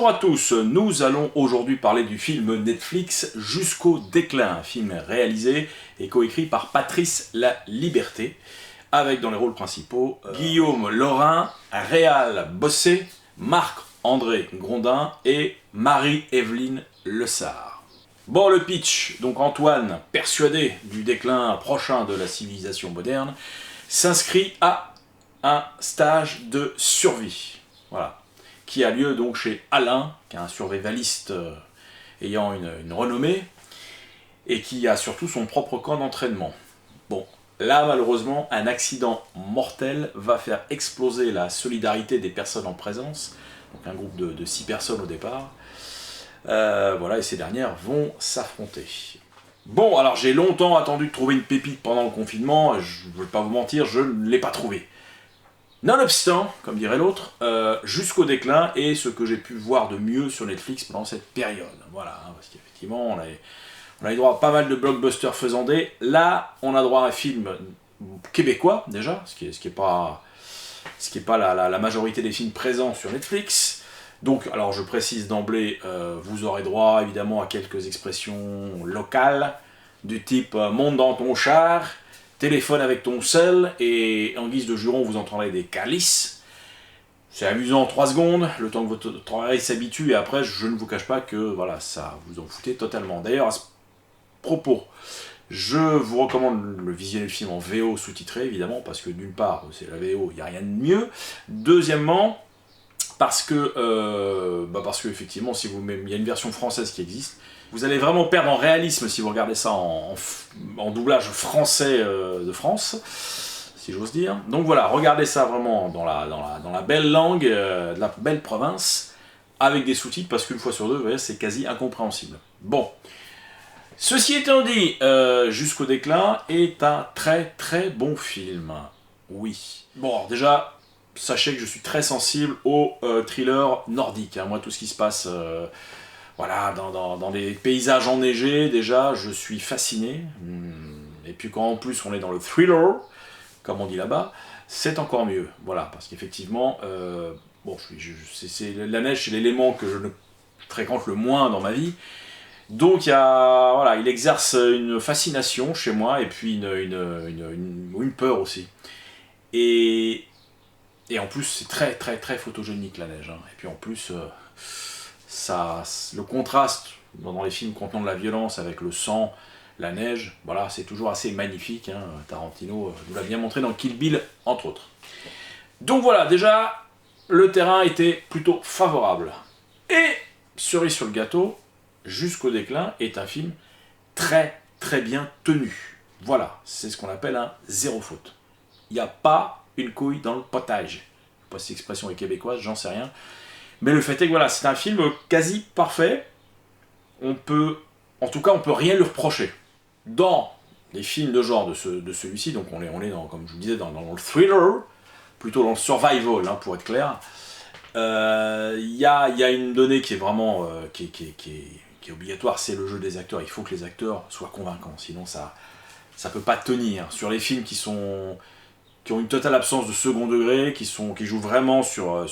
Bonjour à tous, nous allons aujourd'hui parler du film Netflix Jusqu'au déclin, un film réalisé et coécrit par Patrice Laliberté, avec dans les rôles principaux Guillaume Laurin, Réal Bossé, Marc-André Grondin et Marie-Évelyne Lessard. Bon, le pitch, donc Antoine, persuadé du déclin prochain de la civilisation moderne, s'inscrit à un stage de survie. Voilà. Qui a lieu donc chez Alain, qui est un survivaliste ayant une renommée, et qui a surtout son propre camp d'entraînement. Bon, là malheureusement, un accident mortel va faire exploser la solidarité des personnes en présence, donc un groupe de 6 personnes au départ, voilà, et ces dernières vont s'affronter. Bon, alors j'ai longtemps attendu de trouver une pépite pendant le confinement, je ne vais pas vous mentir, je ne l'ai pas trouvée. Nonobstant, comme dirait l'autre, Jusqu'au déclin est ce que j'ai pu voir de mieux sur Netflix pendant cette période. Voilà, hein, parce qu'effectivement, on a eu droit à pas mal de blockbusters faisandés. Là, on a droit à un film québécois, déjà, ce qui est pas la majorité des films présents sur Netflix. Donc, alors je précise d'emblée, vous aurez droit évidemment à quelques expressions locales, du type « monte dans ton char », téléphone avec ton sel, et en guise de juron, vous entendrez des calices. C'est amusant 3 secondes, le temps que votre oreille s'habitue, et après, je ne vous cache pas que voilà, ça vous en foutez totalement. D'ailleurs, à ce propos, je vous recommande le visionner le film en VO sous-titré, évidemment, parce que d'une part, c'est la VO, il n'y a rien de mieux. Deuxièmement, parce que effectivement, si vous il y a une version française qui existe. Vous allez vraiment perdre en réalisme si vous regardez ça en doublage français de France, si j'ose dire. Donc voilà, regardez ça vraiment dans la belle langue, de la belle province, avec des sous-titres, parce qu'une fois sur deux, vous voyez, c'est quasi incompréhensible. Bon. Ceci étant dit, Jusqu'au déclin est un très très bon film. Oui. Bon, alors déjà, sachez que je suis très sensible aux thrillers nordiques. Hein. Moi, tout ce qui se passe... Voilà, dans des paysages enneigés, déjà, je suis fasciné. Et puis quand en plus on est dans le thriller, comme on dit là-bas, c'est encore mieux. Voilà, parce qu'effectivement, la neige, c'est l'élément que je ne fréquente le moins dans ma vie. Donc il exerce une fascination chez moi, et puis une peur aussi. Et en plus, c'est très très très photogénique la neige. Hein. Et puis en plus... le contraste dans les films contenant de la violence avec le sang, la neige, voilà, c'est toujours assez magnifique. Hein. Tarantino nous l'a bien montré dans Kill Bill, entre autres. Donc voilà, déjà, le terrain était plutôt favorable. Et, cerise sur le gâteau, Jusqu'au déclin est un film très très bien tenu. Voilà, c'est ce qu'on appelle un zéro faute. Il n'y a pas une couille dans le potage. Je ne sais pas si l'expression est québécoise, j'en sais rien. Mais le fait est que voilà, c'est un film quasi parfait. On peut rien lui reprocher. Dans les films de genre de celui-ci, donc on est dans, comme je vous disais, dans le thriller, plutôt dans le survival, hein, pour être clair. Il y a une donnée qui est vraiment qui est obligatoire, c'est le jeu des acteurs. Il faut que les acteurs soient convaincants, sinon ça peut pas tenir. Sur les films qui ont une totale absence de second degré, qui jouent vraiment sur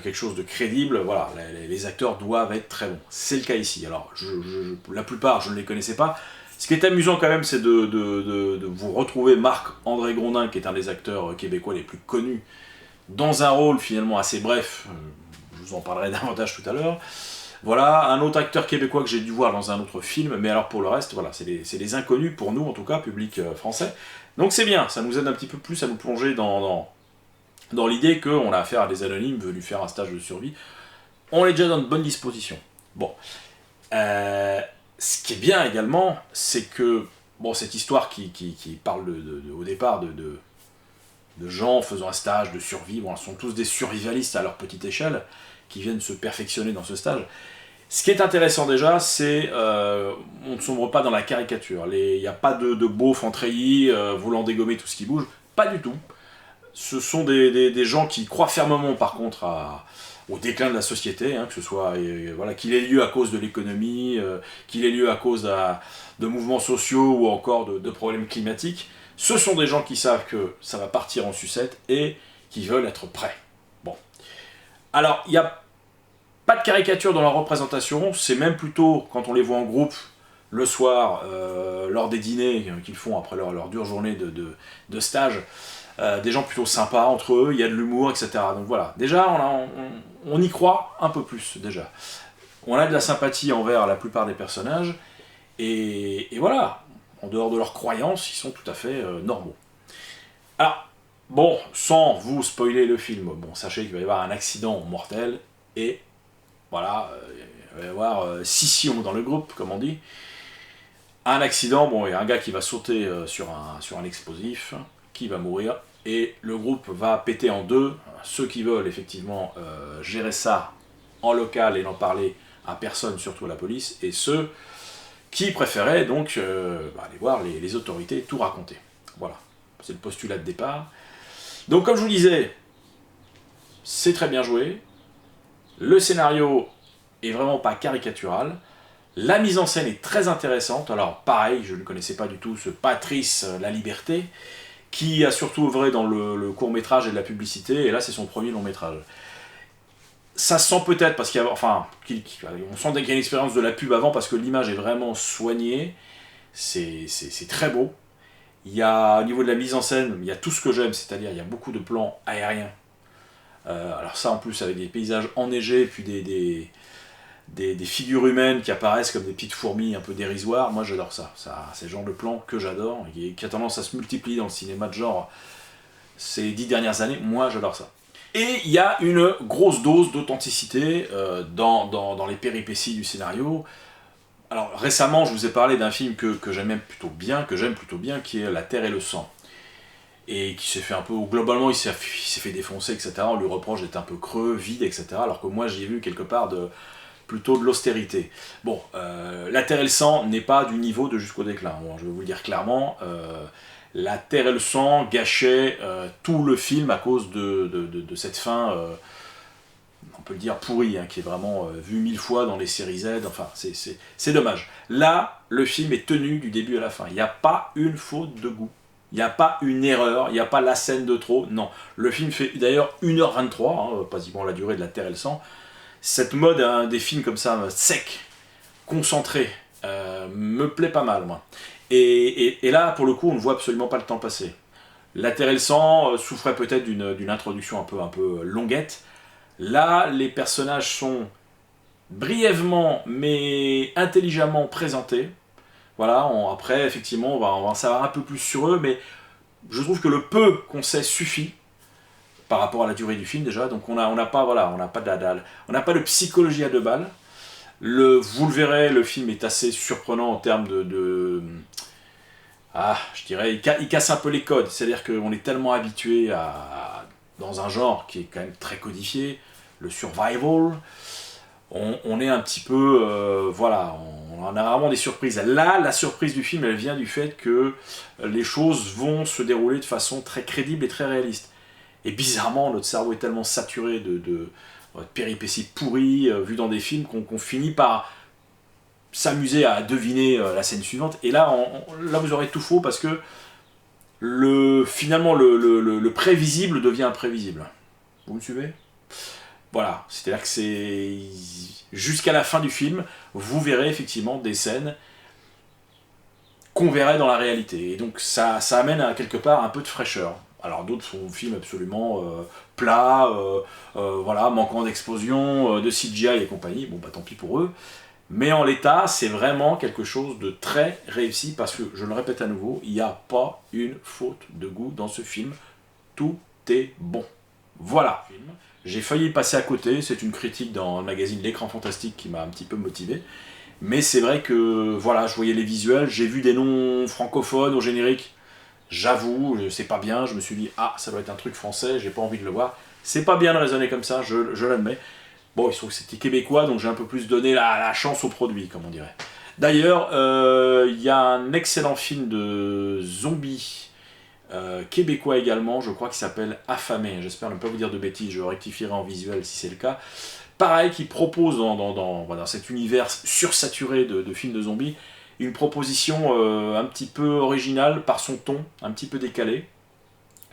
quelque chose de crédible, voilà, les acteurs doivent être très bons. C'est le cas ici. Alors, la plupart, je ne les connaissais pas. Ce qui est amusant quand même, c'est de vous retrouver Marc-André Grondin, qui est un des acteurs québécois les plus connus, dans un rôle finalement assez bref. Je vous en parlerai davantage tout à l'heure. Voilà, un autre acteur québécois que j'ai dû voir dans un autre film, mais alors pour le reste, voilà, c'est des inconnus pour nous, en tout cas, public français. Donc c'est bien, ça nous aide un petit peu plus à nous plonger dans l'idée qu'on a affaire à des anonymes venus faire un stage de survie. On est déjà dans de bonnes dispositions. Bon. Ce qui est bien également, c'est que cette histoire qui parle au départ de gens faisant un stage de survie, ce sont tous des survivalistes à leur petite échelle, qui viennent se perfectionner dans ce stage. Ce qui est intéressant déjà, c'est on ne sombre pas dans la caricature. Il n'y a pas de beauf en treillis voulant dégommer tout ce qui bouge. Pas du tout. Ce sont des gens qui croient fermement par contre au déclin de la société, hein, que ce soit qu'il ait lieu à cause de l'économie, qu'il ait lieu à cause de mouvements sociaux ou encore de problèmes climatiques. Ce sont des gens qui savent que ça va partir en sucette et qui veulent être prêts. Bon. Alors, il y a Pas de caricature dans leur représentation, c'est même plutôt, quand on les voit en groupe, le soir, lors des dîners qu'ils font après leur dure journée de stage, des gens plutôt sympas entre eux, il y a de l'humour, etc. Donc voilà, déjà on y croit un peu plus, déjà. On a de la sympathie envers la plupart des personnages, et voilà, en dehors de leurs croyances, ils sont tout à fait normaux. Alors, bon, sans vous spoiler le film, bon, sachez qu'il va y avoir un accident mortel, et voilà, il va y avoir scission dans le groupe, comme on dit. Un accident, bon, il y a un gars qui va sauter sur un explosif, qui va mourir, et le groupe va péter en deux. Ceux qui veulent effectivement gérer ça en local et n'en parler à personne, surtout à la police, et ceux qui préféraient donc aller voir les autorités tout raconter. Voilà, c'est le postulat de départ. Donc comme je vous disais, c'est très bien joué, le scénario est vraiment pas caricatural, la mise en scène est très intéressante. Alors pareil, je ne connaissais pas du tout ce Patrice Laliberté, qui a surtout œuvré dans le court-métrage et de la publicité, et là c'est son premier long-métrage. Ça se sent peut-être, parce qu'il y a, enfin, on sent qu'il y a une expérience de la pub avant, parce que l'image est vraiment soignée, c'est très beau. Il y a, au niveau de la mise en scène, il y a tout ce que j'aime, c'est-à-dire il y a beaucoup de plans aériens. Alors ça en plus avec des paysages enneigés, puis des figures humaines qui apparaissent comme des petites fourmis un peu dérisoires, moi j'adore ça. C'est le genre de plan que j'adore, et qui a tendance à se multiplier dans le cinéma de genre ces 10 dernières années, moi j'adore ça. Et il y a une grosse dose d'authenticité dans les péripéties du scénario. Alors récemment je vous ai parlé d'un film que j'aime plutôt bien, qui est La Terre et le Sang. Et qui s'est fait un peu, globalement il s'est fait défoncer, etc. On lui reproche d'être un peu creux, vide, etc. Alors que moi j'y ai vu quelque part plutôt de l'austérité. Bon, La Terre et le Sang n'est pas du niveau de Jusqu'au déclin, bon, je vais vous le dire clairement. La Terre et le Sang gâchait tout le film à cause de cette fin, on peut le dire pourrie, hein, qui est vraiment vue 1000 fois dans les séries Z, enfin c'est dommage. Là, le film est tenu du début à la fin, il n'y a pas une faute de goût. Il n'y a pas une erreur, il n'y a pas la scène de trop, non. Le film fait d'ailleurs 1h23, hein, quasiment la durée de La Terre et le Sang. Cette mode hein, des films comme ça, sec, concentré, me plaît pas mal, moi. Et là, pour le coup, on ne voit absolument pas le temps passer. La Terre et le Sang souffrait peut-être d'une introduction un peu longuette. Là, les personnages sont brièvement, mais intelligemment présentés. Voilà, après, effectivement, on va en savoir un peu plus sur eux, mais je trouve que le peu qu'on sait suffit par rapport à la durée du film déjà, donc on n'a pas de psychologie à deux balles. Vous le verrez, le film est assez surprenant en termes je dirais, il casse un peu les codes, c'est-à-dire qu'on est tellement habitué dans un genre qui est quand même très codifié, le survival, on est un petit peu, on a vraiment des surprises. Là, la surprise du film, elle vient du fait que les choses vont se dérouler de façon très crédible et très réaliste. Et bizarrement, notre cerveau est tellement saturé de péripéties pourries, vues dans des films, qu'on finit par s'amuser à deviner la scène suivante. Et là, là vous aurez tout faux, parce que finalement, le prévisible devient imprévisible. Vous me suivez ? Voilà, c'est-à-dire que c'est jusqu'à la fin du film, vous verrez effectivement des scènes qu'on verrait dans la réalité. Et donc ça amène à quelque part un peu de fraîcheur. Alors d'autres sont films absolument plats, manquant d'explosion, de CGI et compagnie, bon bah tant pis pour eux. Mais en l'état, c'est vraiment quelque chose de très réussi, parce que, je le répète à nouveau, il n'y a pas une faute de goût dans ce film. Tout est bon. Voilà. J'ai failli passer à côté, c'est une critique dans le magazine L'Écran Fantastique qui m'a un petit peu motivé. Mais c'est vrai que, voilà, je voyais les visuels, j'ai vu des noms francophones au générique. J'avoue, c'est pas bien, je me suis dit, ça doit être un truc français, j'ai pas envie de le voir. C'est pas bien de raisonner comme ça, je l'admets. Bon, il se trouve que c'était québécois, donc j'ai un peu plus donné la chance au produit, comme on dirait. D'ailleurs, il y a un excellent film de zombies, québécois également, je crois qu'il s'appelle Affamé. J'espère ne pas vous dire de bêtises, je rectifierai en visuel si c'est le cas. Pareil, qui propose dans cet univers sursaturé de films de zombies, une proposition un petit peu originale par son ton, un petit peu décalé,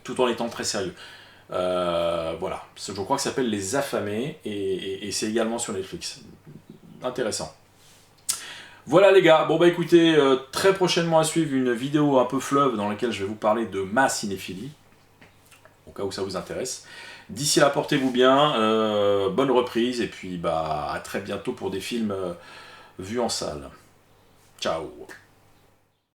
tout en étant très sérieux. Voilà, je crois que ça s'appelle Les Affamés, et c'est également sur Netflix. Intéressant. Voilà les gars, bon bah écoutez, très prochainement à suivre une vidéo un peu fleuve dans laquelle je vais vous parler de ma cinéphilie, au cas où ça vous intéresse. D'ici là, portez-vous bien, bonne reprise, et puis bah à très bientôt pour des films vus en salle. Ciao.